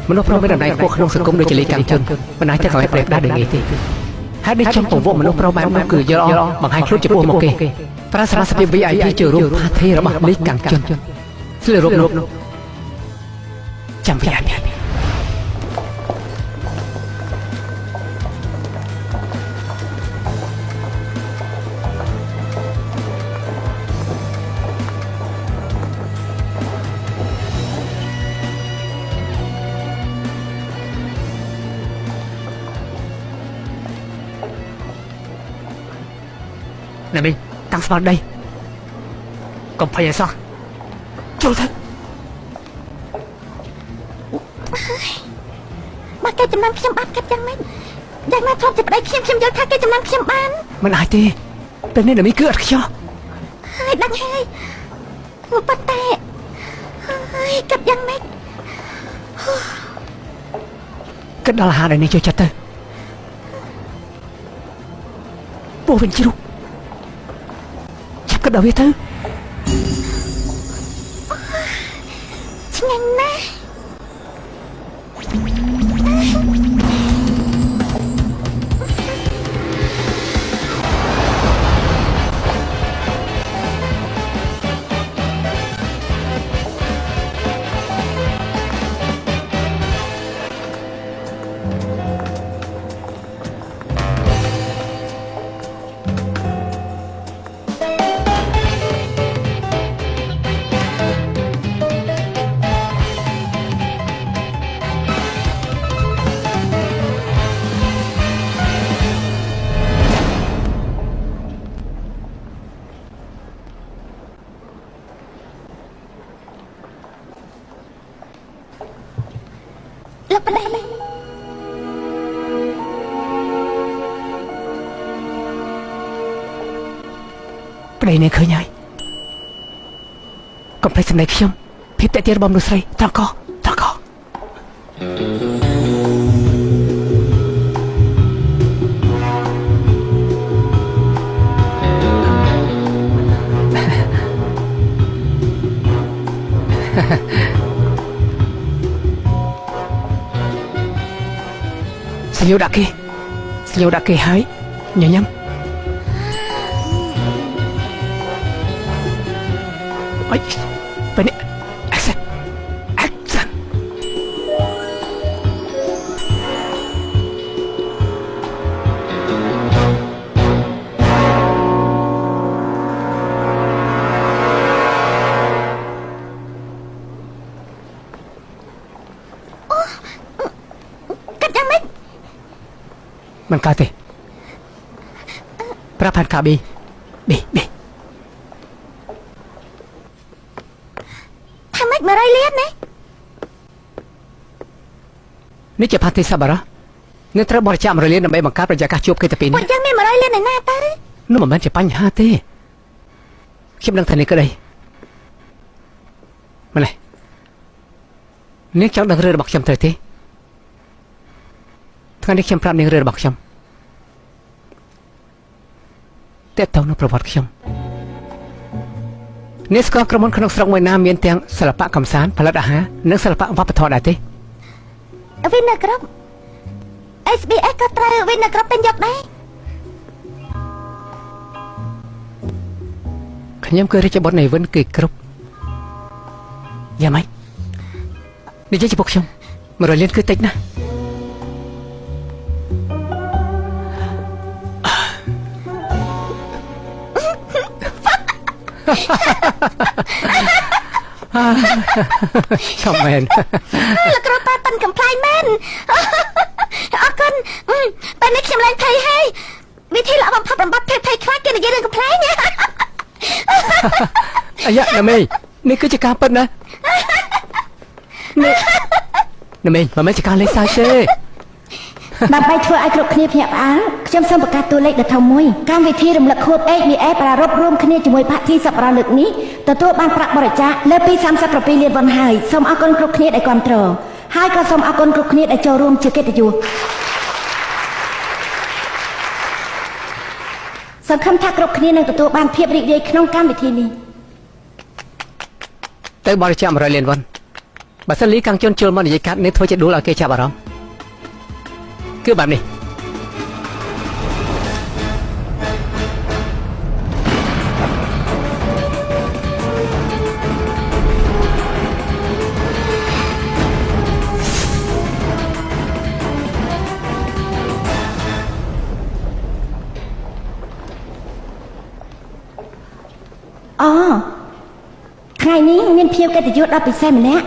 មនុស្សប្រុសមានតម្លៃខ្ពស់ក្នុងសង្គមដូចជាលីកាំងជុនមិនអាចទៅកន្លែងប្រៀបដែរដូចនេះទេហើយនេះចំពវមនុស្សប្រុសបែបនោះគឺយល់បង្ហាញខ្លួនចំពោះមកគេប្រើសារសភាព VIP ជារូបផាធីរបស់លីកាំងជុនស្លៀករូបនោះចាំ VIP này mình tăng vào đây còn phải saoចូលទៅមកគេចំណាំខ្ញុំបាត់កាត់យ៉ាងម៉េចយ៉ាងណាធំចាប់ដៃខ្ញុំយល់ថាគេចំណាំខ្ញុំបានមិនអាចទេពេលនេះមីគឺអត់ខ្ចោះហើយដឹងហើយប៉ុន្តែហើយកាត់យ៉ាងម៉េចគិតដល់អាហារនេះចូលចិត្តទៅពោះវិញជ្រុះក៏ដល់វាទៅឆ្ងាញ់ណាស់ប្តីនេះឃើញហើយកុំភ្លេចសម្ដីខ្ញុំភាពតេទៀរបស់មនុស្សស្រីត្រង់កសញ្ញូដាក់គេហើយញញឹមអីពេលនេះអេសកាត់យ៉ាងម៉េចមិនកើតទេប្រាប់ផានកាប៊ី100 លានណានេះជាផាទីសាបារ៉ាអ្នកត្រូវបរិច្ចាគ100 លានដើម្បីបង្កើតបរិយាកាសជួបគេទៅពីនេះយ៉ាងមាន100 លានឯណាទៅនោះមិនមែនជាបញ្ហាទេខ្ញុំដឹងថានេះក្តីម្លេះអ្នកចង់ដឹងរឿងរបស់ខ្ញុំត្រូវទេថ្ងៃនេះខ្ញុំប្រាប់នាងរឿងរបស់ខ្ញុំតើតើនៅប្រវត្តិខ្ញុំនេះស្គាល់ក្រុមហ៊ុនក្នុងស្រុកមួយណាមានទាំងសិល្បៈកំសាន្តផលិតអាហារនិងសិល្បៈវប្បធម៌ដែរទេវិនគ្រប់ SBS ក៏ត្រូវវិនគ្រប់តែយកដែរខ្ញុំគឺរាជបុត្រនៃវិនគឺគ្រប់យ៉ាងម៉េចនិយាយចំពោះខ្ញុំ100 លានគឺតិចណាស់ចាំមែនលោកគ្រូប៉ាប៉ិនកំ pl មែនអរគុណតែនេះខ្ញុំឡើងថៃហើយវិធីល្អបំផុតបំបត្តិថៃខ្លាចគេនិយាយរឿងកំ pl អាយ៉ាណាមីនេះគឺជាការពិតណាណាមីមិនមែនជាការលេងសើចទេដើម្បីធ្វើឲ្យគ្រប់គ្នាភ្ញាក់ផ្អើលខ្ញុំសូមប្រកាសតួលេខដ៏ធំមួយកម្មវិធីរំលឹកខួប ABF ប្រារព្ធរួមគ្នាជាមួយផាធីសប្បុរសលើកនេះទទួលបានប្រាក់បរិច្ចាគលើពី37 លានវ៉ុនហើយសូមអរគុណគ្រប់គ្នាដែលគាំទ្រហើយក៏សូមអរគុណគ្រប់គ្នាដែលចូលរួមជាកិត្តិយសសង្ឃឹមថាគ្រប់គ្នានឹងទទួលបានភាពរីករាយក្នុងកម្មវិធីនេះទៅបរិច្ចាគ100 លានវ៉ុន បើសិនលីកាំងជន់ជុលមកនិយាយកាត់នេះធ្វើជាដួលឲ្យគេចាប់អារម្មណ៍គឺបែបនេះអូថ្ងៃនេះមានភ្ញៀវកិត្តិយសដល់ពិសេសម្នាក់